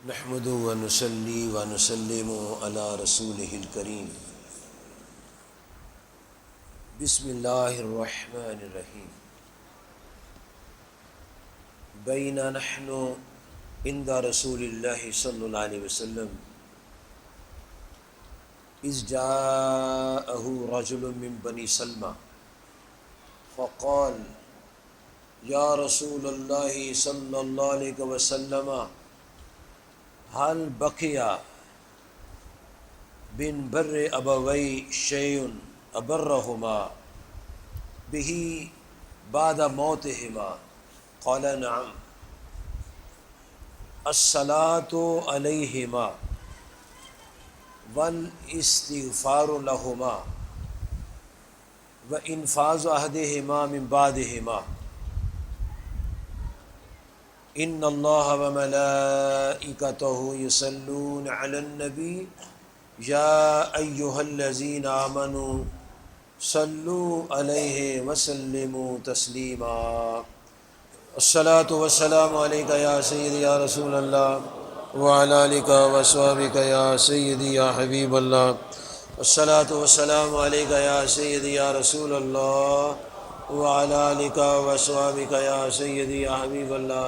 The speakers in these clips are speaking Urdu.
نحمد و نصلی و نسلم علی رسولہ الکریم بسم اللہ الرحمن الرحیم بین نحن عند رسول اللہ صلی اللہ علیہ وسلم اذ جاءہ رجل من بنی سلمہ فقال یا رسول اللہ صلی اللہ علیہ وسلم هل بقي من بر أبوي شيء أبرهما به بعد موتهما؟ قال نعم، الصلاة عليهما والاستغفار لهما وإنفاذ أحدهما من بعدهما. ان اللہ وملائکتہ یصلون علی النبی یا ایہا الذین آمنوا صلوا علیہ وسلموا تسلیما. الصلاۃ والسلام علیک یا سیدی یا رسول اللہ وعلی آلک وصحبک یا سیدی یا حبیب اللہ. الصلاۃ والسلام علیک یا سیدی یا رسول اللہ وعلی آلک وصحبک یا سیدی یا حبیب اللہ.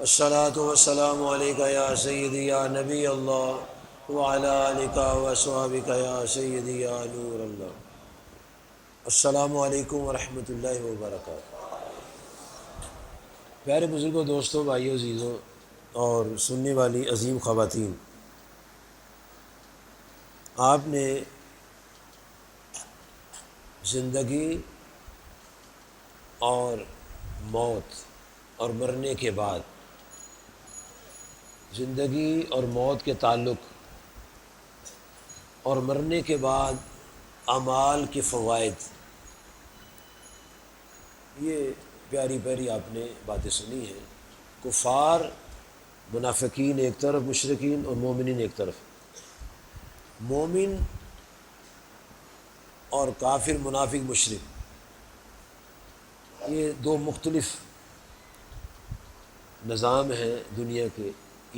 الصلاۃ والسلام علیک یا سیدی یا نبی اللہ وعلی آلک وصحبک یا سیدی یا نور اللہ. السلام علیکم ورحمۃ اللہ وبرکاتہ. پیارے بزرگوں، دوستوں، بھائیوں، عزیزوں اور سننے والی عظیم خواتین، آپ نے زندگی اور موت اور مرنے کے بعد، زندگی اور موت کے تعلق اور مرنے کے بعد اعمال کے فوائد، یہ پیاری پیاری آپ نے باتیں سنی ہیں. کفار، منافقین ایک طرف، مشرکین اور مومنین ایک طرف. مومن اور کافر، منافق، مشرک، یہ دو مختلف نظام ہیں دنیا کے.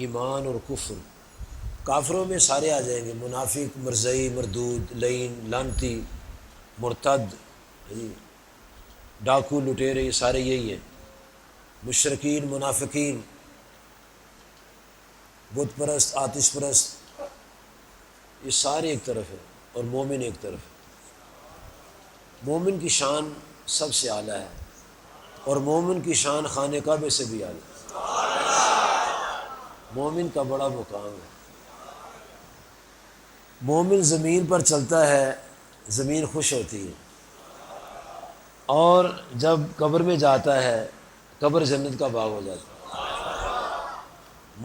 ایمان اور کفر. کافروں میں سارے آ جائیں گے، منافق، مرزئی، مردود، لعین، لعنتی، مرتد، ڈاکو، لٹیرے، یہ سارے یہی ہیں. مشرکین، منافقین، بت پرست، آتش پرست، یہ سارے ایک طرف ہیں اور مومن ایک طرف ہے. مومن کی شان سب سے اعلیٰ ہے اور مومن کی شان خانہ کعبہ سے بھی اعلیٰ ہے. مومن کا بڑا مقام ہے. مومن زمین پر چلتا ہے، زمین خوش ہوتی ہے، اور جب قبر میں جاتا ہے، قبر جنت کا باغ ہو جاتا ہے.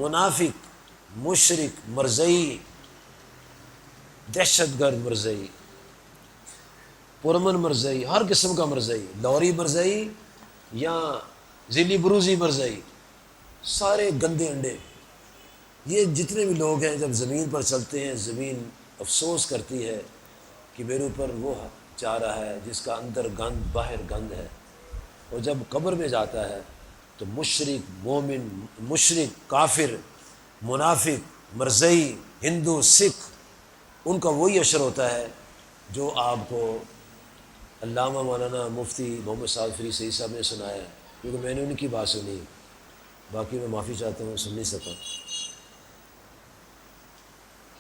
منافق، مشرک، مرزئی، دہشت گرد مرزئی، پرمن مرزئی، ہر قسم کا مرزئی، لوری مرزئی یا ذیلی بروزی مرزئی، سارے گندے انڈے. یہ جتنے بھی لوگ ہیں جب زمین پر چلتے ہیں، زمین افسوس کرتی ہے کہ میرے اوپر وہ جا رہا ہے جس کا اندر گند باہر گند ہے. اور جب قبر میں جاتا ہے تو مشرک، مومن، مشرک، کافر، منافق، مرزئی، ہندو، سکھ، ان کا وہی اشر ہوتا ہے جو آپ کو علامہ مولانا مفتی محمد سعد فری سعید صاحب نے سنایا ہے. کیونکہ میں نے ان کی بات سنی، باقی میں معافی چاہتا ہوں، سن نہیں سکا.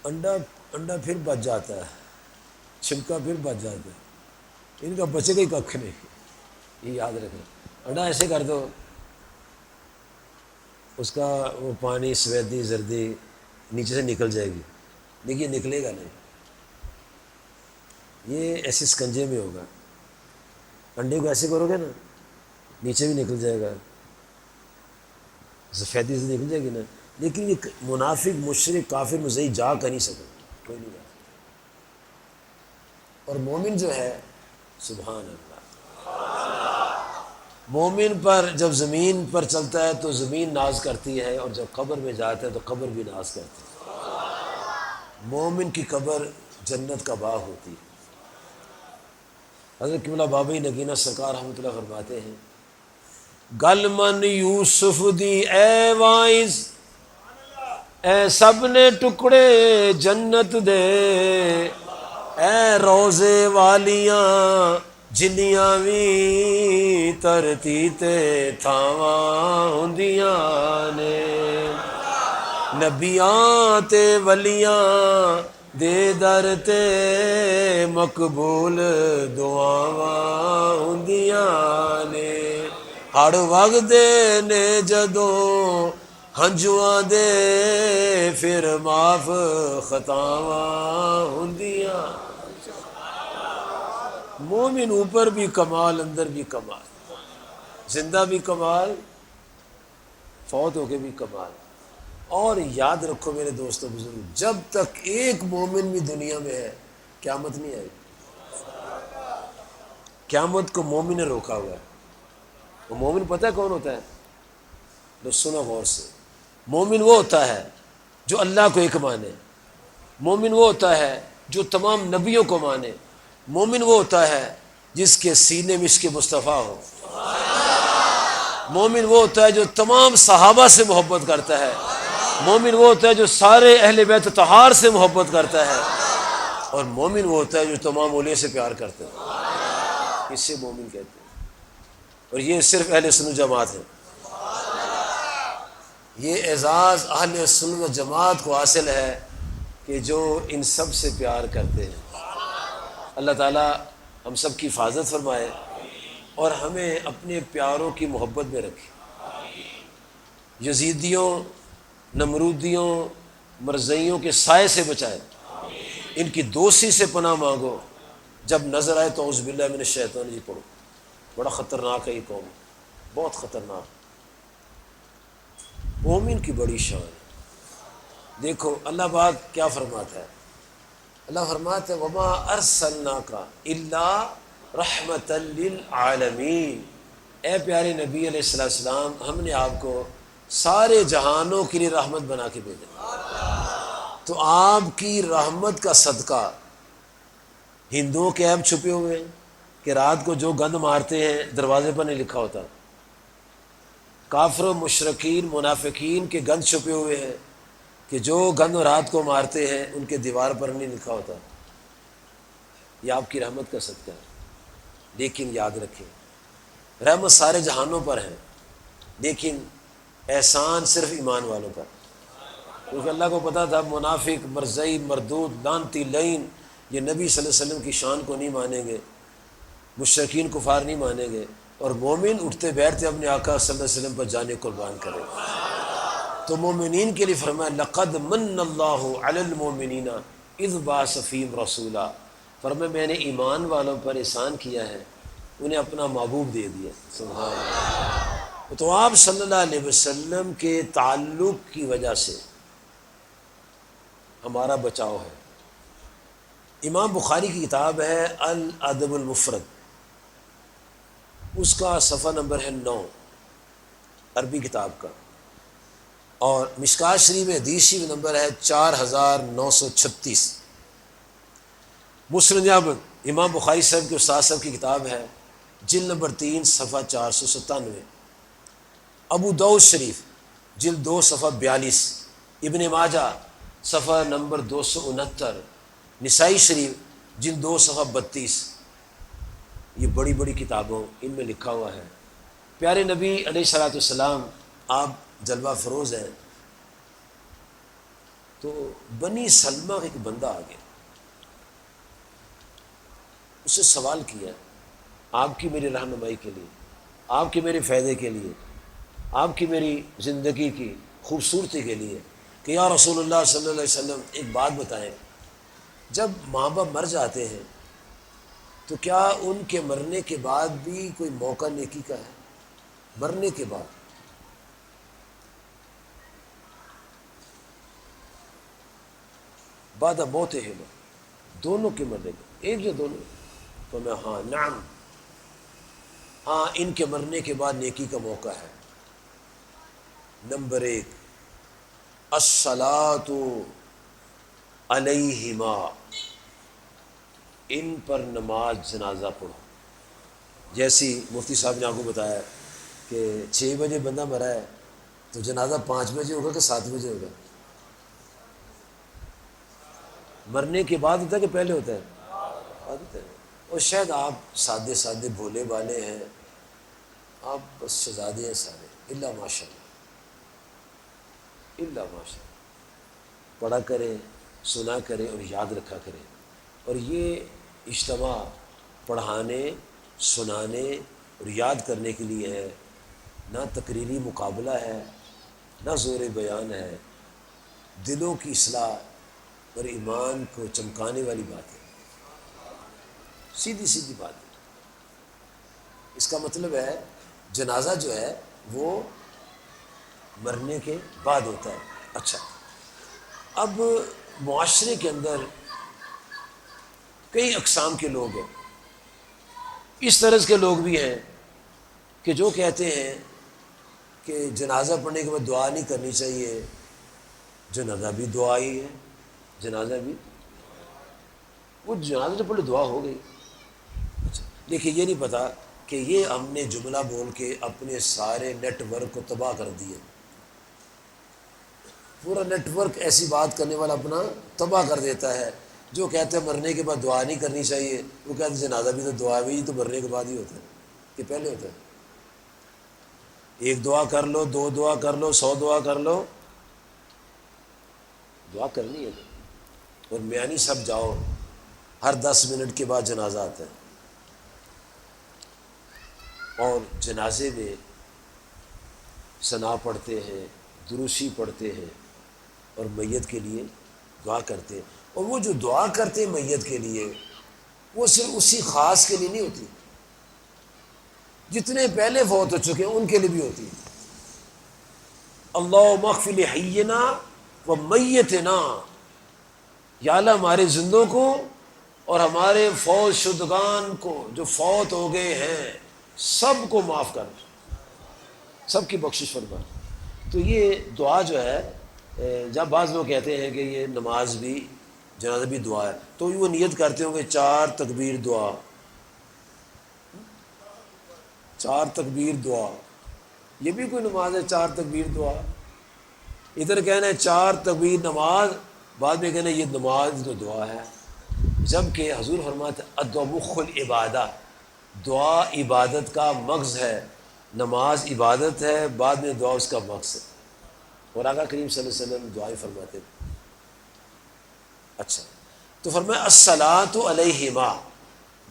انڈا پھر بچ جاتا ہے، چھلکا پھر بچ جاتا ہے، ان کا بچے گا ہی ککھ نہیں. یہ یاد رکھنا. انڈا ایسے کر دو، اس کا وہ پانی سفیدی زردی نیچے سے نکل جائے گی، لیکن یہ نکلے گا نہیں، یہ ایسے سکنجے میں ہوگا. انڈے کو ایسے کرو گے نا، نیچے بھی نکل جائے گا، سفیدی سے نکل جائے گی نا. لیکن یہ منافق، مشرک، کافر، مزئی جا کر نہیں سکے، کوئی نہیں جا. اور مومن جو ہے، سبحان اللہ، مومن پر جب زمین پر چلتا ہے تو زمین ناز کرتی ہے، اور جب قبر میں جاتا ہے تو قبر بھی ناز کرتی ہے. مومن کی قبر جنت کا باغ ہوتی ہے. حضرت قبلہ بابا نگینہ سرکار رحمۃ اللہ فرماتے ہیں، گل من یوسف دی اے وائز اے سب نے ٹکڑے جنت دے، اے روزے والیاں جنیاں وی ترتی تے تھاواں ہوندیاں نے، نبیاں تے ولیاں دے در تے مقبول دعاواں ہوندیاں نے، ہڑ وگدے نے جدوں ہنجواں دے پھر معاف خطاواں ہوندیاں۔ مومن اوپر بھی کمال، اندر بھی کمال، زندہ بھی کمال، فوت ہو کے بھی کمال۔ اور یاد رکھو میرے دوستو بزرگ، جب تک ایک مومن بھی دنیا میں ہے قیامت نہیں آئے گی۔ قیامت کو مومن نے روکا ہوا ہے۔ وہ مومن پتہ ہے کون ہوتا ہے؟ لو سنو غور سے، مومن وہ ہوتا ہے جو اللہ کو ایک مانے، مومن وہ ہوتا ہے جو تمام نبیوں کو مانے، مومن وہ ہوتا ہے جس کے سینے میں عشق مصطفیٰ ہو، مومن وہ ہوتا ہے جو تمام صحابہ سے محبت کرتا ہے، مومن وہ ہوتا ہے جو سارے اہل بیت طہار سے محبت کرتا ہے، اور مومن وہ ہوتا ہے جو تمام اولیاء سے پیار کرتا ہے۔ اس سے مومن کہتے ہیں، اور یہ صرف اہل سنت جماعت ہے۔ یہ اعزاز اہل سنت جماعت کو حاصل ہے کہ جو ان سب سے پیار کرتے ہیں۔ اللہ تعالیٰ ہم سب کی حفاظت فرمائے اور ہمیں اپنے پیاروں کی محبت میں رکھے، یزیدیوں، نمرودیوں، مرزیوں کے سائے سے بچائے، ان کی دوستی سے پناہ مانگو، جب نظر آئے تو اعوذ باللہ من الشیطان جی پڑھو۔ بڑا خطرناک ہے یہ قوم، بہت خطرناک۔ مومن کی بڑی شان ہے۔ دیکھو اللہ پاک کیا فرماتا ہے، اللہ فرماتا ہے وما ارسلناک الا رحمتا للعالمین، اے پیارے نبی علیہ السلام، ہم نے آپ کو سارے جہانوں کے لیے رحمت بنا کے بھیجا۔ تو آپ کی رحمت کا صدقہ ہندوؤں کے عیب چھپے ہوئے ہیں کہ رات کو جو گند مارتے ہیں دروازے پر نہیں لکھا ہوتا، کافر و مشرکین منافقین کے گند چھپے ہوئے ہیں کہ جو گند رات کو مارتے ہیں ان کے دیوار پر نہیں لکھا ہوتا۔ یہ آپ کی رحمت کا صدقہ ہے۔ لیکن یاد رکھیں رحمت سارے جہانوں پر ہے، لیکن احسان صرف ایمان والوں پر، کیونکہ اللہ کو پتا تھا منافق، مرزئی، مردود، لعنتی، لعین یہ نبی صلی اللہ علیہ وسلم کی شان کو نہیں مانیں گے، مشرکین کفار نہیں مانیں گے، اور مومن اٹھتے بیٹھتے اپنے آقا صلی اللہ علیہ وسلم پر جانے قربان کرے۔ تو مومنین کے لیے فرمایا لقد من اللہ علی المؤمنین اذ بعث فیہم رسولا، فرمایا میں نے ایمان والوں پر احسان کیا ہے، انہیں اپنا محبوب دے دیا۔ سبحان اللہ۔ تو آپ صلی اللہ علیہ وسلم کے تعلق کی وجہ سے ہمارا بچاؤ ہے۔ امام بخاری کی کتاب ہے الادب المفرد، اس کا صفحہ نمبر ہے 9، عربی کتاب کا، اور مشکوٰۃ شریف میں حدیث شریف نمبر ہے 4936۔ مسند احمد امام بخاری صاحب کے استاد صاحب کی کتاب ہے، جلد نمبر 3 صفحہ 497۔ ابو داؤد شریف جلد 2 صفحہ 42، ابن ماجہ صفحہ نمبر 269، نسائی شریف جلد 2 صفحہ 32۔ یہ بڑی بڑی کتابوں ان میں لکھا ہوا ہے۔ پیارے نبی علیہ الصلوۃ والسلام آپ جلوہ فروز ہیں، تو بنی سلمہ کا ایک بندہ آ گیا، اس سے سوال کیا آپ کی میری رہنمائی کے لیے، آپ کے میرے فائدے کے لیے، آپ کی میری زندگی کی خوبصورتی کے لیے کہ یا رسول اللہ صلی اللہ علیہ وسلم ایک بات بتائیں، جب ماں باپ مر جاتے ہیں تو کیا ان کے مرنے کے بعد بھی کوئی موقع نیکی کا ہے؟ مرنے کے بعد بعد موت ہے دونوں کے مرنے کے، ایک یا دونوں؟ تو میں ہاں نعم، ہاں ان کے مرنے کے بعد نیکی کا موقع ہے۔ نمبر 1 الصلاۃ علیہما، ان پر نماز جنازہ پڑھو۔ جیسی مفتی صاحب نے آپ کو بتایا کہ 6 بجے بندہ مرا ہے تو جنازہ 5 بجے ہوگا کہ 7 بجے ہوگا؟ مرنے کے بعد ہوتا ہے کہ پہلے ہوتا ہے؟ بعد ہوتا ہے۔ اور شاید آپ سادے سادے بھولے بالے ہیں، آپ بس شہزادے ہیں سارے، الا ماشاء اللہ، الا ماشاء اللہ۔ پڑھا کریں، سنا کریں اور یاد رکھا کریں۔ اور یہ اجتماع پڑھانے، سنانے اور یاد کرنے کے لیے ہے، نہ تقریری مقابلہ ہے، نہ زور بیان ہے، دلوں کی اصلاح اور ایمان کو چمکانے والی بات ہے، سیدھی سیدھی بات ہے۔ اس کا مطلب ہے جنازہ جو ہے وہ مرنے کے بعد ہوتا ہے۔ اچھا، اب معاشرے کے اندر کئی اقسام کے لوگ ہیں۔ اس طرز کے لوگ بھی ہیں کہ جو کہتے ہیں کہ جنازہ پڑھنے کے بعد دعا نہیں کرنی چاہیے، جنازہ بھی دعا ہی ہے، جنازہ بھی، وہ جنازہ تو پڑھ دعا ہو گئی۔ اچھا، دیکھیے یہ نہیں پتا کہ یہ ہم نے جملہ بول کے اپنے سارے نیٹ ورک کو تباہ کر دیے، پورا نیٹ ورک ایسی بات کرنے والا اپنا تباہ کر دیتا ہے۔ جو کہتے ہیں مرنے کے بعد دعا نہیں کرنی چاہیے، وہ کہتے ہیں جنازہ بھی تو دعا بھی تو مرنے کے بعد ہی ہوتا ہے کہ پہلے ہوتا ہے؟ ایک دعا کر لو، دو دعا کر لو، 100 دعا کر لو، دعا کرنی ہے۔ اور میانی صاحب جاؤ، ہر 10 منٹ کے بعد جنازہ آتا ہے، اور جنازے میں ثنا پڑھتے ہیں، دروشی پڑھتے ہیں اور میت کے لیے دعا کرتے ہیں۔ اور وہ جو دعا کرتے ہیں میت کے لیے، وہ صرف اسی خاص کے لیے نہیں ہوتی، جتنے پہلے فوت ہو چکے ہیں ان کے لیے بھی ہوتی ہے۔ اللہم اغفر لحینا و میتنا، یا اللہ ہمارے زندوں کو اور ہمارے فوت شدگان کو جو فوت ہو گئے ہیں سب کو معاف کر، سب کی بخشش فرما۔ تو یہ دعا جو ہے، جب بعض لوگ کہتے ہیں کہ یہ نماز بھی، جنازہ بھی دعا ہے، تو وہ نیت کرتے ہوں کہ 4 تکبیر دعا، 4 تکبیر دعا، یہ بھی کوئی نماز ہے 4 تکبیر دعا؟ ادھر کہنا ہے 4 تکبیر نماز، بعد میں کہنا ہے یہ نماز تو دعا ہے، جبکہ حضور فرماتے ہیں الدعاء مخ العبادہ، دعا عبادت کا مغز ہے، نماز عبادت ہے، بعد میں دعا اس کا مغز ہے۔ اور آقا کریم صلی اللہ علیہ وسلم دعائیں فرماتے تھے۔ اچھا، تو فرمایا الصلاۃ علیہما،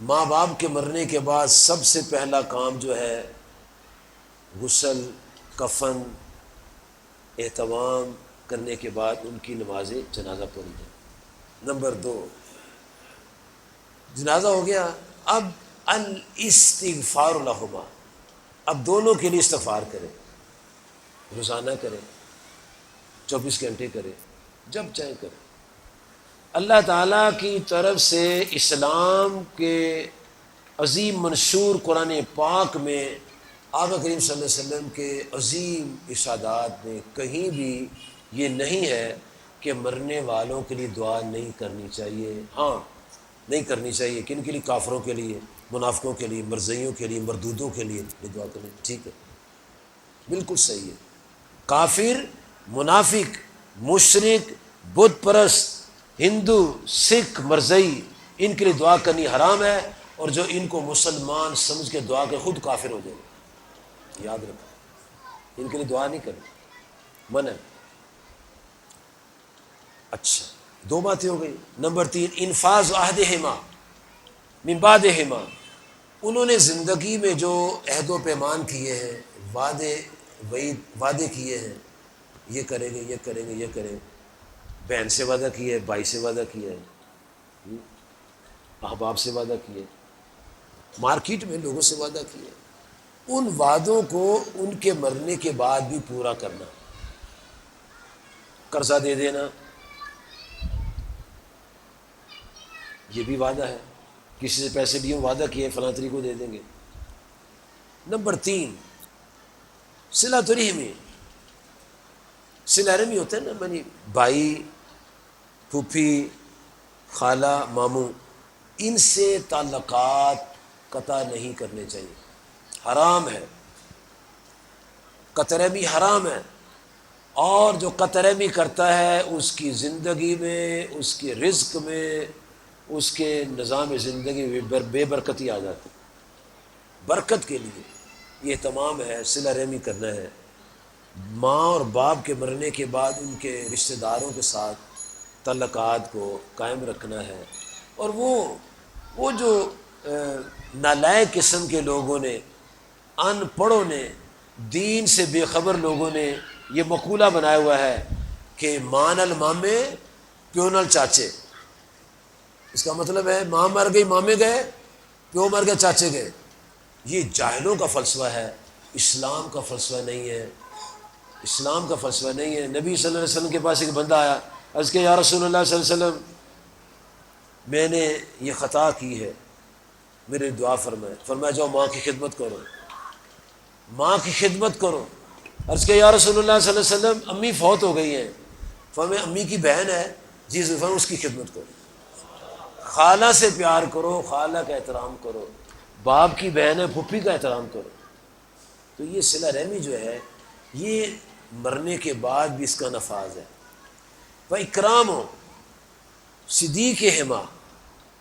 ماں باپ کے مرنے کے بعد سب سے پہلا کام جو ہے غسل، کفن، اہتمام کرنے کے بعد ان کی نماز جنازہ پڑھی جائے۔ نمبر 2، جنازہ ہو گیا، اب الاستغفار لہما، اب دونوں کے لیے استغفار کریں، روزانہ کریں، 24 گھنٹے کریں، جب چاہے کریں۔ اللہ تعالیٰ کی طرف سے اسلام کے عظیم منشور قرآن پاک میں آقا کریم صلی اللہ علیہ وسلم کے عظیم ارشادات میں کہیں بھی یہ نہیں ہے کہ مرنے والوں کے لیے دعا نہیں کرنی چاہیے۔ ہاں، نہیں کرنی چاہیے، کن کے لیے؟ کافروں کے لیے، منافقوں کے لیے، مرزیوں کے لیے، مردودوں کے لیے یہ دعا کریں، ٹھیک ہے، بالکل صحیح ہے۔ کافر، منافق، مشرک، بت پرست، ہندو، سکھ، مرزئی، ان کے لیے دعا کرنی حرام ہے، اور جو ان کو مسلمان سمجھ کے دعا کرے خود کافر ہو جائے گا، یاد رکھو، ان کے لیے دعا نہیں کرنی، منع ہے۔ اچھا، 2 باتیں ہو گئی۔ نمبر 3، انفاذ عہدہما من بعدہما، انہوں نے زندگی میں جو عہد و پیمان کیے ہیں، وعدے کیے ہیں، یہ کریں گے، یہ کریں گے، یہ کریں گے، بہن سے وعدہ کیا ہے، بھائی سے وعدہ کیا ہے، احباب سے وعدہ کیا ہے، مارکیٹ میں لوگوں سے وعدہ کیا ہے، ان وعدوں کو ان کے مرنے کے بعد بھی پورا کرنا۔ قرضہ دے دینا، یہ بھی وعدہ ہے، کسی سے پیسے لیے وعدہ کیے فلاں تاریخ کو دے دیں گے۔ نمبر 3، صلۃ الرحم، صلہ رحمی ہوتا ہے نا، یعنی بھائی، پھوپھی، خالہ، ماموں، ان سے تعلقات قطع نہیں کرنے چاہیے، حرام ہے، قطع رحمی حرام ہے۔ اور جو قطع رحمی کرتا ہے اس کی زندگی میں، اس کے رزق میں، اس کے نظام زندگی میں بے برکتی آ جاتی. برکت کے لیے یہ تمام ہے، صلہ رحمی کرنا ہے. ماں اور باپ کے مرنے کے بعد ان کے رشتہ داروں کے ساتھ تعلقات کو قائم رکھنا ہے. اور وہ جو نالائق قسم کے لوگوں نے، ان پڑھوں نے، دین سے بے خبر لوگوں نے یہ مقولہ بنایا ہوا ہے کہ ماں نل مامے پیو نل چاچے. اس کا مطلب ہے ماں مر گئی مامے گئے، پیو مر گئے چاچے گئے. یہ جاہلوں کا فلسفہ ہے، اسلام کا فلسفہ نہیں ہے. اسلام کا فلسفہ نہیں ہے. نبی صلی اللہ علیہ وسلم کے پاس ایک بندہ آیا، عرض کہ یا رسول اللہ صلی اللہ علیہ وسلم میں نے یہ خطا کی ہے، میرے دعا فرمائے. فرمایا جاؤ ماں کی خدمت کرو، ماں کی خدمت کرو. عرض کہ یا رسول اللہ صلی اللہ علیہ وسلم امی فوت ہو گئی ہیں. فرمایا امی کی بہن ہے، جی فرمایا اس کی خدمت کرو. خالہ سے پیار کرو، خالہ کا احترام کرو. باپ کی بہن ہے، پھپھی کا احترام کرو. تو یہ صلہ رحمی جو ہے یہ مرنے کے بعد بھی اس کا نفاذ ہے. اکرام ہو، صدیق حما،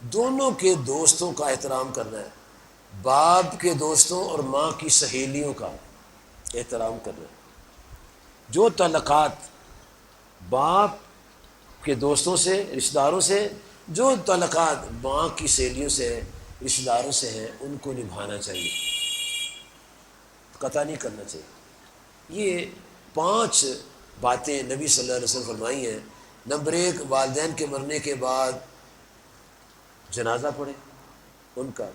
دونوں کے دوستوں کا احترام کرنا ہے. باپ کے دوستوں اور ماں کی سہیلیوں کا احترام کرنا ہے. جو تعلقات باپ کے دوستوں سے، رشتہ داروں سے، جو تعلقات ماں کی سہیلیوں سے، رشتہ داروں سے ہیں، ان کو نبھانا چاہیے، قطع نہیں کرنا چاہیے. یہ 5 باتیں نبی صلی اللہ علیہ وسلم فرمائی ہیں. نمبر 1، والدین کے مرنے کے بعد جنازہ پڑھے ان کا.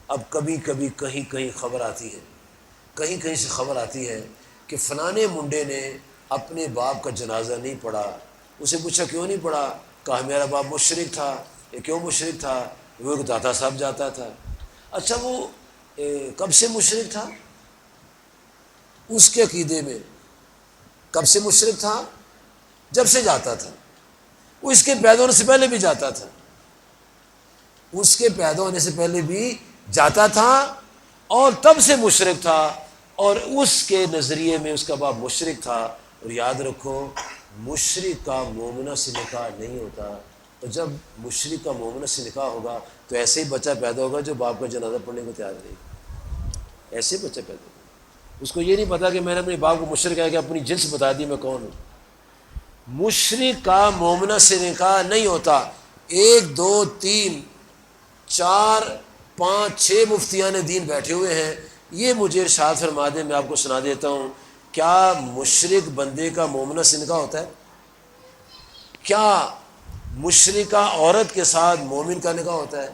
اب کبھی کبھی کہیں خبر آتی ہے، کہیں سے خبر آتی ہے کہ فلانے منڈے نے اپنے باپ کا جنازہ نہیں پڑھا. اسے پوچھا کیوں نہیں پڑھا؟ کہا میرا باپ مشرک تھا. یہ کیوں مشرک تھا؟ وہ ایک داتا صاحب جاتا تھا. اچھا وہ کب سے مشرک تھا؟ اس کے عقیدے میں کب سے مشرک تھا؟ جب سے جاتا تھا. وہ اس کے پیدا ہونے سے پہلے بھی جاتا تھا، اس کے پیدا ہونے سے پہلے بھی جاتا تھا اور تب سے مشرک تھا، اور اس کے نظریے میں اس کا باپ مشرک تھا. اور یاد رکھو مشرک کا مومنہ سے نکاح نہیں ہوتا. اور جب مشرک کا مومنہ سے نکاح ہوگا تو ایسے ہی بچہ پیدا ہوگا جو باپ کا جنازہ پڑھنے کو تیار نہیں. ایسے بچہ پیدا ہوگا، اس کو یہ نہیں پتا کہ میں نے اپنے باپ کو مشرک کہا کہ اپنی جنس بتا دی میں کون ہوں. مشرک کا مومنہ سے نکاح نہیں ہوتا. 1 2 3 4 5 6 مفتیان دین بیٹھے ہوئے ہیں. یہ مجھے ارشاد فرما دیں، میں آپ کو سنا دیتا ہوں. کیا مشرک بندے کا مومنہ سے نکاح ہوتا ہے؟ کیا مشرکہ عورت کے ساتھ مومن کا نکاح ہوتا ہے؟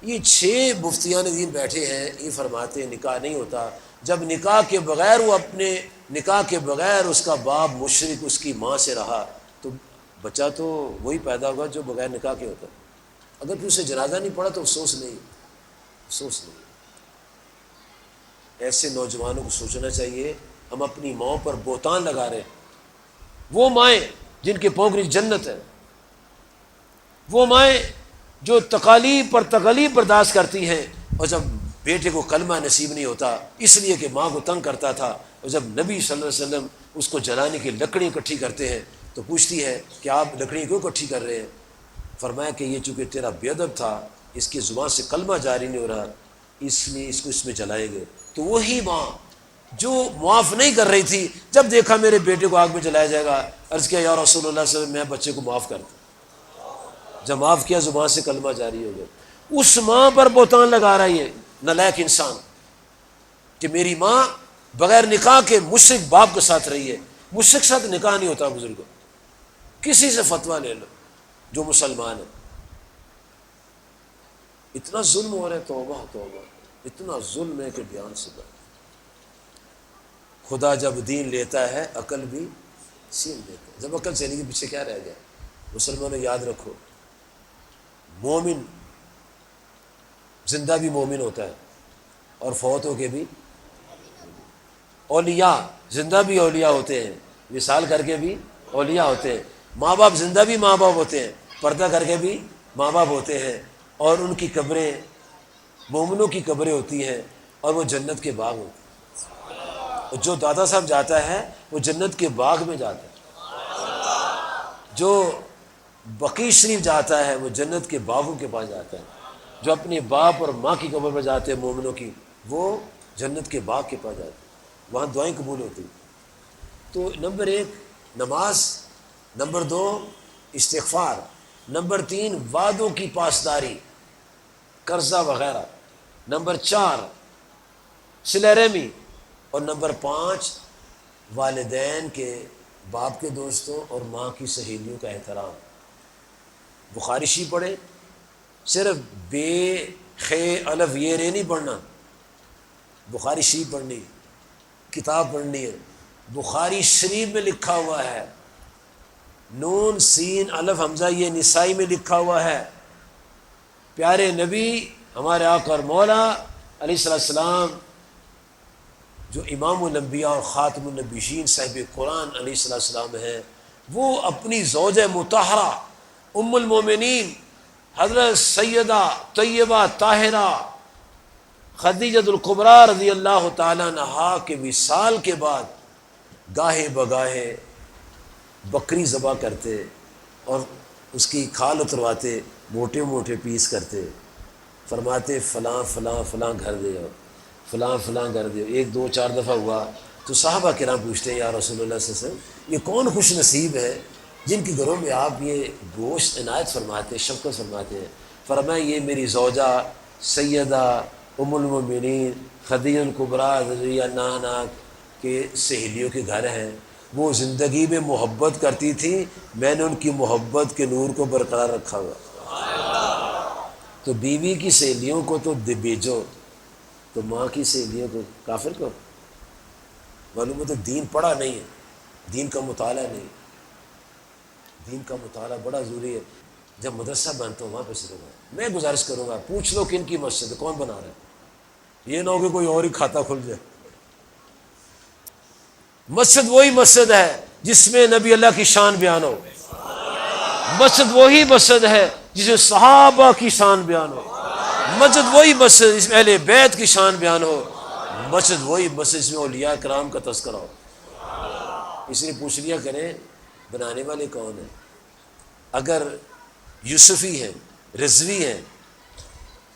یہ 6 مفتیان دین بیٹھے ہیں، یہ فرماتے ہیں نکاح نہیں ہوتا. جب نکاح کے بغیر وہ اپنے نکاح کے بغیر اس کا باپ مشرک اس کی ماں سے رہا تو بچہ تو وہی پیدا ہوگا جو بغیر نکاح کے ہوتا. اگر پھر اسے جنازہ نہیں پڑا تو افسوس نہیں. ایسے نوجوانوں کو سوچنا چاہیے ہم اپنی ماؤں پر بہتان لگا رہے ہیں. وہ مائیں جن کے پوکری جنت ہے، وہ مائیں جو تکالیف پر تکالیف برداشت کرتی ہیں، اور جب بیٹے کو کلمہ نصیب نہیں ہوتا اس لیے کہ ماں کو تنگ کرتا تھا، اور جب نبی صلی اللہ علیہ وسلم اس کو جلانے کی لکڑی اکٹھی کرتے ہیں تو پوچھتی ہے کہ آپ لکڑی کیوں اکٹھی کر رہے ہیں؟ فرمایا کہ یہ چونکہ تیرا بے ادب تھا، اس کی زبان سے کلمہ جاری نہیں ہو رہا، اس لیے اس کو اس میں جلائیں گے. تو وہی ماں جو معاف نہیں کر رہی تھی جب دیکھا میرے بیٹے کو آگ میں جلایا جائے گا، عرض کیا یا رسول اللہ صلی اللہ علیہ وسلم میں بچے کو معاف کر دوں. جب معاف کیا زبان سے کلمہ جاری ہو گیا. اس ماں پر بہتان لگا رہا ہے نالائق انسان کہ میری ماں بغیر نکاح کے مشرک باپ کے ساتھ رہی ہے. مشرک ساتھ نکاح نہیں ہوتا بزرگوں، کسی سے فتویٰ لے لو جو مسلمان ہے. اتنا ظلم ہو رہا ہے، توبہ توبہ، اتنا ظلم ہے کہ بیان سے بات. خدا جب دین لیتا ہے عقل بھی سین دیتا ہے. جب عقل چلی گئی پیچھے کیا رہ گیا؟ مسلمانوں یاد رکھو مومن زندہ بھی مومن ہوتا ہے اور فوت ہو کے بھی. اولیاء زندہ بھی اولیاء ہوتے ہیں، وصال کر کے بھی اولیاء ہوتے ہیں. ماں باپ زندہ بھی ماں باپ ہوتے ہیں، پردہ کر کے بھی ماں باپ ہوتے ہیں، اور ان کی قبریں مومنوں کی قبریں ہوتی ہیں اور وہ جنت کے باغ ہوتے ہیں. جو دادا صاحب جاتا ہے وہ جنت کے باغ میں جاتا ہے، جو بقیع شریف جاتا ہے وہ جنت کے باغوں کے پاس جاتا ہے، جو اپنے باپ اور ماں کی قبر پر جاتے ہیں مومنوں کی وہ جنت کے باغ کے پاس جاتے ہیں، وہاں دعائیں قبول ہوتی ہیں۔ تو نمبر 1 نماز، نمبر 2 استغفار، نمبر 3 وعدوں کی پاسداری، قرضہ وغیرہ، نمبر 4 صلہ رحمی، اور نمبر 5 والدین کے، باپ کے دوستوں اور ماں کی سہیلیوں کا احترام۔ بخاری شریف پڑھے، صرف بے خے الف یہ رے نہیں پڑھنا، بخاری شریف پڑھنی، کتاب پڑھنی ہے، بخاری شریف میں لکھا ہوا ہے، نون سین الف حمزہ یہ نسائی میں لکھا ہوا ہے، پیارے نبی ہمارے آقا اور مولا علیہ السلام جو امام الانبیاء اور خاتم النبیین صاحب قرآن علیہ السلام ہیں، وہ اپنی زوجہ مطہرہ ام المومنین حضرت سیدہ طیبہ طاہرہ خدیجہ الکبریٰ رضی اللہ تعالیٰ عنہا کے وصال کے بعد گاہے بگاہے بکری ذبح کرتے اور اس کی کھال اترواتے، موٹے موٹے پیس کرتے، فرماتے فلاں فلاں فلاں گھر دے آؤ، فلاں فلاں گھر دے آؤ۔ 1 2 4 دفعہ ہوا تو صحابہ کرام پوچھتے ہیں یا رسول اللہ صلی اللہ علیہ وسلم، یہ کون خوش نصیب ہے جن کے گھروں میں آپ یہ گوشت عنایت فرماتے ہیں، شفقت فرماتے ہیں؟ فرمایا یہ میری زوجہ سیدہ ام المؤمنین خدیجہ الکبریٰ رضی اللہ عنہا کے سہیلیوں کے گھر ہیں، وہ زندگی میں محبت کرتی تھی، میں نے ان کی محبت کے نور کو برقرار رکھا ہوا۔ تو بیوی کی سہیلیوں کو تو بیچو، تو ماں کی سہیلیوں کو کافر کو معلوم ہے تو دین پڑھا نہیں ہے، دین کا مطالعہ نہیں، دین کا مطالعہ بڑا ضروری ہے۔ جب مدرسہ بنتا ہوں وہاں پہ شروع ہوا، میں گزارش کروں گا پوچھ لو کن کی مسجد ہے، کون بنا رہا ہے، یہ نہ ہو کہ کوئی اور ہی کھاتا کھل جائے۔ مسجد وہی مسجد ہے جس میں نبی اللہ کی شان بیان ہو، مسجد وہی مسجد ہے جس میں صحابہ کی شان بیان ہو، مسجد وہی مسجد جس میں اہل بیت کی شان بیان ہو، مسجد وہی مسجد جس میں اولیاء کرام کا تذکرہ ہو۔ اس لیے پوچھ لیا کریں بنانے والے کون ہیں؟ اگر یوسفی ہیں، رضوی ہیں،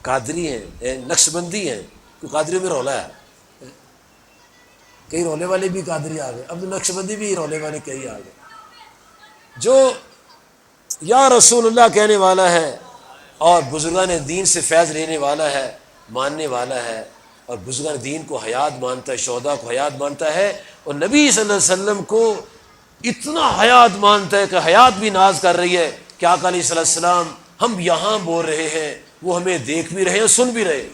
قادری ہیں، نقشبندی ہیں، تو قادریوں میں رولا ہے، کئی رولے والے بھی قادری آ گئے، اب تو نقشبندی بھی رولے والے کئی آ گئے۔ جو یا رسول اللہ کہنے والا ہے اور بزرگان دین سے فیض لینے والا ہے، ماننے والا ہے، اور بزرگان دین کو حیات مانتا ہے، شہداء کو حیات مانتا ہے، اور نبی صلی اللہ علیہ وسلم کو اتنا حیات مانتا ہے کہ حیات بھی ناز کر رہی ہے کہ آقا علیہ السلام ہم یہاں بول رہے ہیں، وہ ہمیں دیکھ بھی رہے ہیں، سن بھی رہے ہیں۔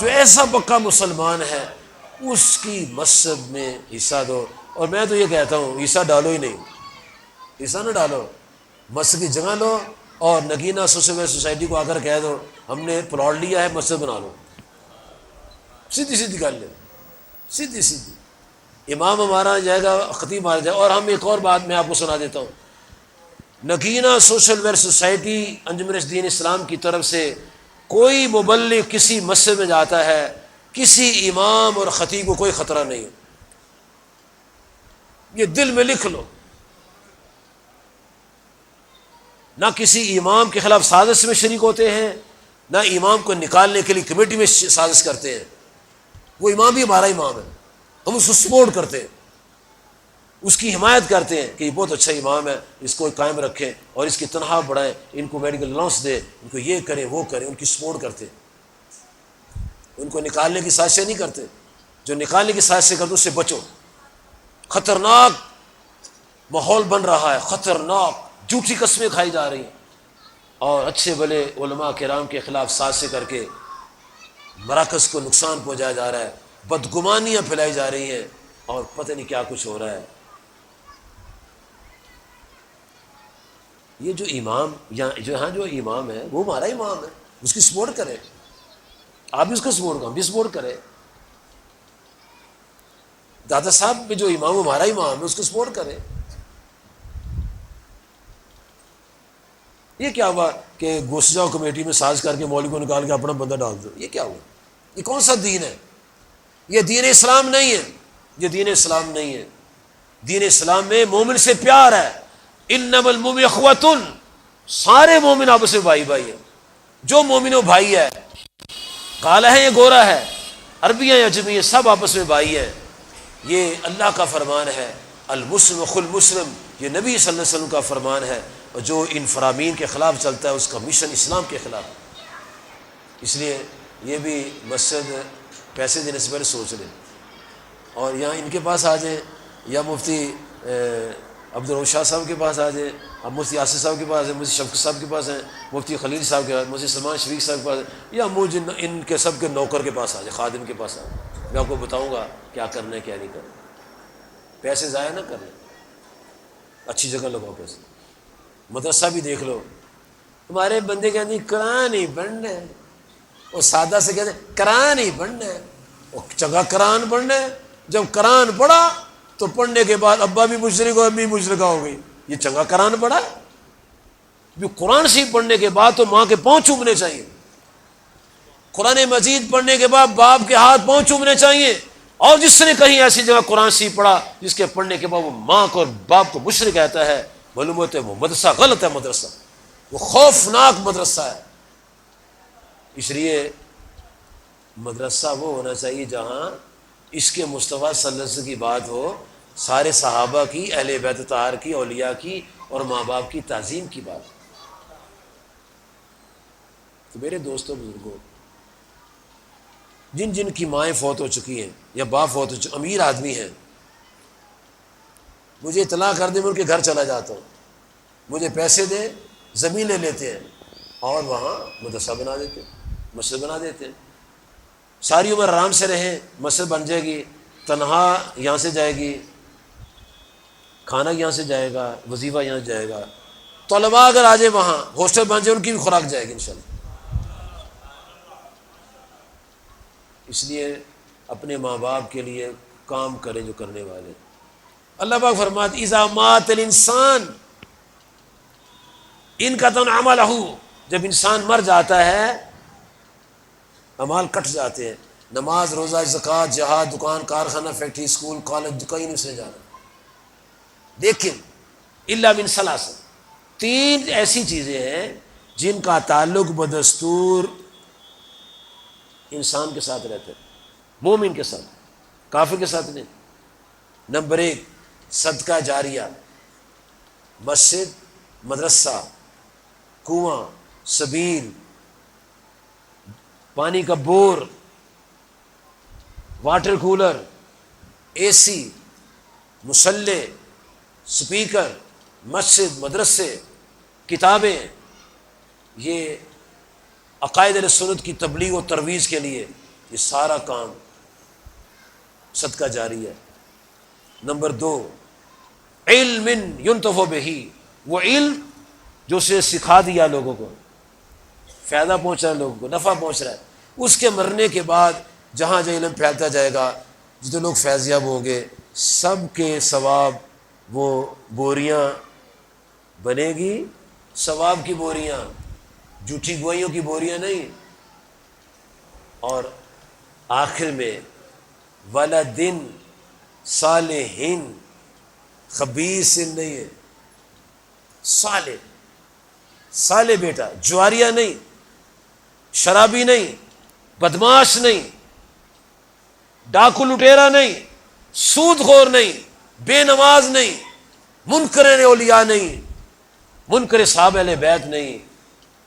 جو ایسا پکا مسلمان ہے اس کی مسجد میں حصہ دو، اور میں تو یہ کہتا ہوں حصہ ڈالو ہی نہیں، حصہ نہ ڈالو، مسجد کی جگہ لو، اور نگینہ سوسائٹی کو آ کر کہہ دو ہم نے پلاٹ لیا ہے مسجد بنا لو، سیدھی سیدھی کر لیں، سیدھی سیدھی، امام ہمارا جائے گا، خطیب مارا جائے گا۔ اور ہم ایک اور بات میں آپ کو سنا دیتا ہوں، نگینہ سوشل ویئر سوسائٹی انجمن دین اسلام کی طرف سے کوئی مبلغ کسی مسجد میں جاتا ہے، کسی امام اور خطیب کو کوئی خطرہ نہیں ہے، یہ دل میں لکھ لو۔ نہ کسی امام کے خلاف سازش میں شریک ہوتے ہیں، نہ امام کو نکالنے کے لیے کمیٹی میں سازش کرتے ہیں، وہ امام بھی ہمارا امام ہے، ہم اس کو سپورٹ کرتے ہیں، اس کی حمایت کرتے ہیں کہ یہ بہت اچھا امام ہے، اس کو قائم رکھیں اور اس کی تنخواہ بڑھائیں، ان کو میڈیکل الاؤنس دیں، ان کو یہ کریں وہ کریں، ان کی سپورٹ کرتے ہیں، ان کو نکالنے کی سازشیں نہیں کرتے۔ جو نکالنے کی سازشیں کرتے اس سے بچو، خطرناک ماحول بن رہا ہے، خطرناک جھوٹی قسمیں کھائی جا رہی ہیں، اور اچھے بھلے علماء کرام کے خلاف سازشیں کر کے مراکز کو نقصان پہنچایا جا رہا ہے، بدگمانیاں پھیلائی جا رہی ہیں، اور پتہ نہیں کیا کچھ ہو رہا ہے۔ یہ جو امام جو امام ہے وہ ہمارا امام ہے، اس کی سپورٹ کرے، آپ بھی اس کو سپورٹ کریں، بھی سپورٹ کرے۔ دادا صاحب میں جو امام ہمارا امام ہے اس کو سپورٹ کرے۔ یہ کیا ہوا کہ گھس جاؤ کمیٹی میں ساز کر کے مولوی کو نکال کے اپنا بندہ ڈال دو، یہ کیا ہوا؟ یہ کون سا دین ہے؟ یہ دین اسلام نہیں ہے، یہ دین اسلام نہیں ہے۔ دین اسلام میں مومن سے پیار ہے، انما المؤمنون اخوۃ، سارے مومن آپس میں بھائی بھائی ہیں۔ جو مومن و بھائی ہے، کالا ہے یا گورا ہے، عربی ہے یا اجمی ہے، سب آپس میں بھائی ہیں۔ یہ اللہ کا فرمان ہے، المسلم اخو المسلم، یہ نبی صلی اللہ علیہ وسلم کا فرمان ہے، اور جو ان فرامین کے خلاف چلتا ہے اس کا مشن اسلام کے خلاف ہے۔ اس لیے یہ بھی مسجد پیسے دینے سے پہلے سوچ لیں، اور یہاں ان کے پاس آ جائیں، یا مفتی عبدالرحمٰن شاہ صاحب کے پاس آ جائیں، اب مفتی آصف صاحب کے پاس ہیں، مفتی شفقت صاحب کے پاس ہیں، مفتی خلیل صاحب کے پاس، مفتی سلمان شفیق صاحب کے پاس ہیں، یا مجھے ان کے سب کے نوکر کے پاس آ جائیں، خادم کے پاس آ جائیں، میں آپ کو بتاؤں گا کیا کرنا ہے کیا نہیں کرنا۔ پیسے ضائع نہ کریں، اچھی جگہ لگاؤ پیسے۔ مدرسہ بھی دیکھ لو، ہمارے بندے کہتے ہیں قرآن ہی پڑھنا ہے، وہ سادہ سے کہتے ہیں قرآن ہی پڑھنا ہے، وہ جگہ قرآن پڑھنا ہے۔ جب قرآن پڑھا تو پڑھنے کے بعد ابا بھی مشرک ہو، امی مشرکہ ہو گئی، یہ چنگا قرآن پڑھا۔ بھی قرآن شریف پڑھنے کے بعد تو ماں کے پاؤں چومنے چاہیے، قرآن مجید پڑھنے کے بعد باپ کے ہاتھ پاؤں چومنے چاہیے، اور جس نے کہیں ایسی جگہ قرآن شریف پڑھا جس کے پڑھنے کے بعد وہ ماں کو اور باپ کو مشرک کہتا ہے، معلوم ہوتا ہے وہ مدرسہ غلط ہے، مدرسہ وہ خوفناک مدرسہ ہے۔ اس لیے مدرسہ وہ ہونا چاہیے جہاں اس کے مصطفیٰ صلی اللہ علیہ وسلم کی بات ہو، سارے صحابہ کی، اہل بیت طاہر کی، اولیاء کی، اور ماں باپ کی تعظیم کی بات۔ تو میرے دوستوں بزرگوں، جن جن کی مائیں فوت ہو چکی ہیں یا باپ فوت ہو چکے، امیر آدمی ہیں، مجھے اطلاع کر دیں، میں ان کے گھر چلا جاتا ہوں، مجھے پیسے دیں، زمین لے لیتے ہیں اور وہاں مدرسہ بنا دیتے ہیں، مسجد بنا دیتے ہیں، ساری عمر آرام سے رہیں، مسجد بن جائے گی، تنہا یہاں سے جائے گی، کھانا یہاں سے جائے گا، وظیفہ یہاں سے جائے گا، طلباء اگر آ جائے وہاں ہاسٹل بن جائے، ان کی بھی خوراک جائے گی انشاءاللہ۔ اس لیے اپنے ماں باپ کے لیے کام کریں جو کرنے والے۔ اللہ پاک فرماتے اذا مات الانسان انقطع عملہ، جب انسان مر جاتا ہے اعمال کٹ جاتے ہیں، نماز، روزہ، زکوٰۃ، جہاد، دکان، کارخانہ، فیکٹری، اسکول، کالج، کہیں نہیں اسے جانا، لیکن الا من ثلاث، تین ایسی چیزیں ہیں جن کا تعلق بدستور انسان کے ساتھ رہتا ہے، مومن کے ساتھ، کافر کے ساتھ نہیں۔ نمبر ایک، صدقہ جاریہ، مسجد، مدرسہ، کنواں، سبیل، پانی کا بور، واٹر کولر، اے سی، مصلی، سپیکر، مسجد، مدرسے، کتابیں، یہ عقائد اہل سنت کی تبلیغ و ترویج کے لیے یہ سارا کام صدقہ جاری ہے۔ نمبر دو، علم ینتفع بہ، وہ علم جو اسے سکھا دیا لوگوں کو، فائدہ پہنچ رہا ہے لوگوں کو، نفع پہنچ رہا ہے، اس کے مرنے کے بعد جہاں جہاں علم پھیلتا جائے گا، جتنے لوگ فیض یاب ہوں گے، سب کے ثواب وہ بوریاں بنے گی، ثواب کی بوریاں، جھوٹی گوئیوں کی بوریاں نہیں۔ اور آخر میں ولدن صالح خبیث نہیں ہے، صالح، صالح بیٹا، جواریہ نہیں، شرابی نہیں، بدماش نہیں، ڈاکو لٹیرا نہیں، سود خور نہیں، بے نماز نہیں، منکر اولیاء نہیں، منکر صحابہ اہل بیت نہیں،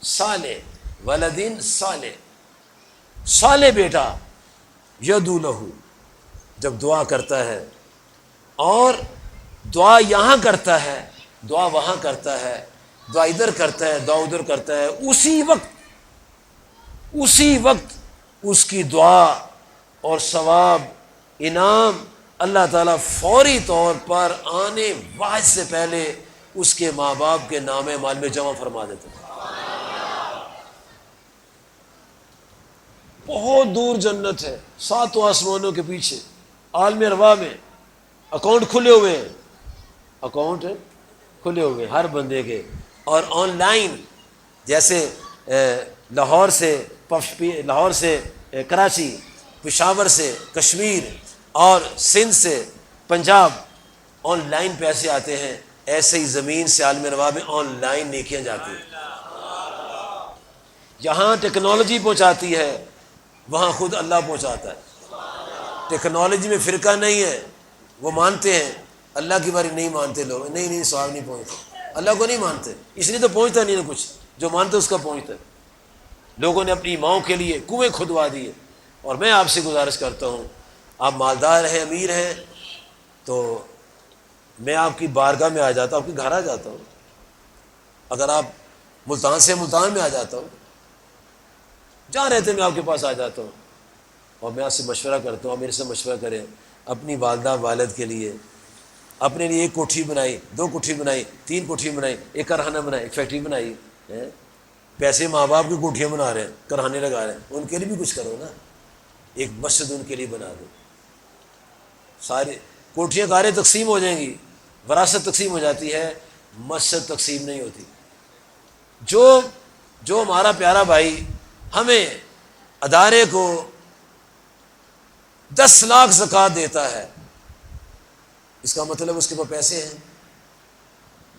صالح، ولدین صالح، صالح بیٹا، یدعو لہ، جب دعا کرتا ہے، اور دعا یہاں کرتا ہے، دعا وہاں کرتا ہے، دعا ادھر کرتا ہے، دعا ادھر کرتا ہے، اسی وقت اس کی دعا اور ثواب، انعام اللہ تعالیٰ فوری طور پر آنے واحد سے پہلے اس کے ماں باپ کے نام مال میں جمع فرما دیتے ہیں۔ بہت دور جنت ہے، ساتوں آسمانوں کے پیچھے، عالم ارواح میں اکاؤنٹ کھلے ہوئے ہیں، اکاؤنٹ کھلے ہوئے ہر بندے کے، اور آن لائن، جیسے لاہور سے کراچی، پشاور سے، کشمیر اور سندھ سے، پنجاب آن لائن پیسے آتے ہیں، ایسے ہی زمین سے عالم روا میں آن لائن نیکیاں جاتی ہیں۔ جہاں ٹیکنالوجی پہنچاتی ہے وہاں خود اللہ پہنچاتا ہے۔ ٹیکنالوجی میں فرقہ نہیں ہے، وہ مانتے ہیں، اللہ کی باری نہیں مانتے لوگ، نہیں سواب نہیں پہنچتے، اللہ کو نہیں مانتے، اس لیے تو پہنچتا نہیں ہے کچھ، جو مانتے اس کا پہنچتا ہے۔ لوگوں نے اپنی ماؤں کے لیے کنویں کھدوا دیے، اور میں آپ سے گزارش کرتا ہوں، آپ مالدار ہیں، امیر ہیں، تو میں آپ کی بارگاہ میں آ جاتا ہوں، آپ کے گھر آ جاتا ہوں، اگر آپ ملتان سے ملتان میں آ جاتا ہوں، جہاں رہتے میں آپ کے پاس آ جاتا ہوں، اور میں آپ سے مشورہ کرتا ہوں، آپ میرے سے مشورہ کریں، اپنی والدہ والد کے لیے، اپنے لیے ایک کوٹھی بنائی، 2 کوٹھی بنائی، 3 کوٹھی بنائی، ایک کارخانہ بنائی، ایک فیکٹری بنائی، پیسے ماں باپ کی کوٹھیاں بنا رہے ہیں، کارخانے لگا رہے ہیں، ان کے لیے بھی کچھ کرو نا، ایک مسجد ان کے لیے بنا دو۔ سارے کوٹھیاں کاریں تقسیم ہو جائیں گی، وراثت تقسیم ہو جاتی ہے، مسجد تقسیم نہیں ہوتی۔ جو ہمارا پیارا بھائی ہمیں ادارے کو 10 لاکھ زکوٰۃ دیتا ہے، اس کا مطلب اس کے پاس پیسے ہیں،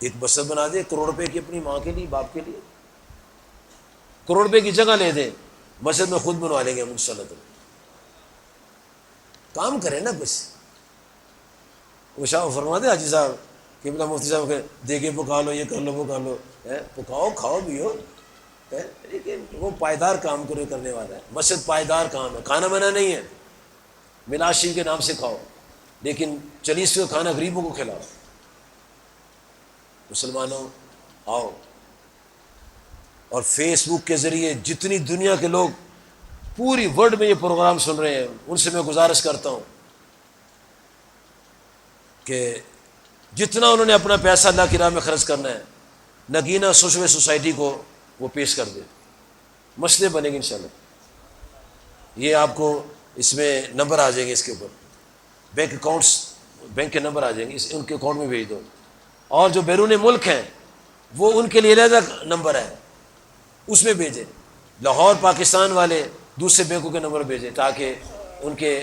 ایک مسجد بنا دے 1 کروڑ روپے کی اپنی ماں کے لیے، باپ کے لیے، 1 کروڑ روپے کی جگہ لے دیں، مسجد میں خود بنوا لیں گے ہم انشاءاللہ۔ کام کریں نا کچھ، وہ شاہ فرما دے حاجی صاحب کہ بلا مفتی صاحب کہ دیکھے پکا لو، یہ کر لو، وہ کر لو، پکاؤ کھاؤ بھی ہو، لیکن وہ پائیدار کام کرنے والا ہے۔ مسجد پائیدار کام ہے، کھانا بنا نہیں ہے، ملاشی کے نام سے کھاؤ، لیکن 40 کھانا غریبوں کو کھلاؤ۔ مسلمانوں آؤ، اور فیس بک کے ذریعے جتنی دنیا کے لوگ پوری ورلڈ میں یہ پروگرام سن رہے ہیں، ان سے میں گزارش کرتا ہوں کہ جتنا انہوں نے اپنا پیسہ اللہ کی راہ میں خرچ کرنا ہے، نگینہ سوشل سوسائٹی کو وہ پیش کر دے، مسئلے بنے گے انشاءاللہ۔ یہ آپ کو اس میں نمبر آ جائیں گے، اس کے اوپر بینک اکاؤنٹس، بینک کے نمبر آ جائیں گے، ان کے اکاؤنٹ میں بھیج دو۔ اور جو بیرون ملک ہیں وہ ان کے لیے علیحدہ نمبر ہے، اس میں بھیجیں۔ لاہور پاکستان والے دوسرے بینکوں کے نمبر بھیجیں تاکہ ان کے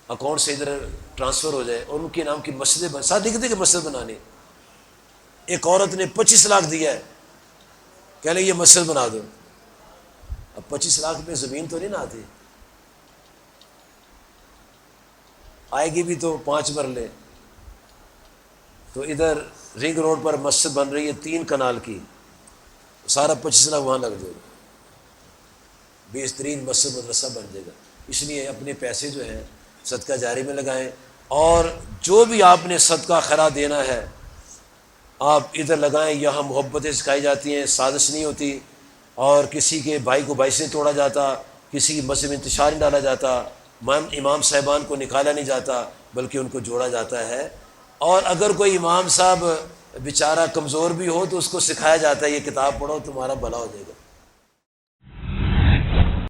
اکاؤنٹ سے ادھر ٹرانسفر ہو جائے، اور ان کے نام کی مسجدیں بن، ساتھ لکھ دیں کہ مسجد بنانی۔ ایک عورت نے 25 لاکھ دیا ہے، کہہ لیں یہ مسجد بنا دو۔ اب 25 لاکھ میں زمین تو نہیں نہ آتی، آئے گی بھی تو 5 مرلے۔ تو ادھر رنگ روڈ پر مسجد بن رہی ہے 3 کنال کی، سارا 25 لاکھ وہاں لگ جائے گا، بہترین مسجد مدرسہ بن جائے گا۔ اس لیے اپنے پیسے جو ہیں صدقہ جاری میں لگائیں، اور جو بھی آپ نے صدقہ خیرات دینا ہے آپ ادھر لگائیں۔ یہاں محبتیں سکھائی جاتی ہیں، سازش نہیں ہوتی، اور کسی کے بھائی کو بھائی سے نہیں توڑا جاتا، کسی کی مسجد میں انتشار نہیں ڈالا جاتا، امام صاحبان کو نکالا نہیں جاتا، بلکہ ان کو جوڑا جاتا ہے۔ اور اگر کوئی امام صاحب بیچارہ کمزور بھی ہو تو اس کو سکھایا جاتا ہے یہ کتاب پڑھو تمہارا بھلا ہو جائے گا۔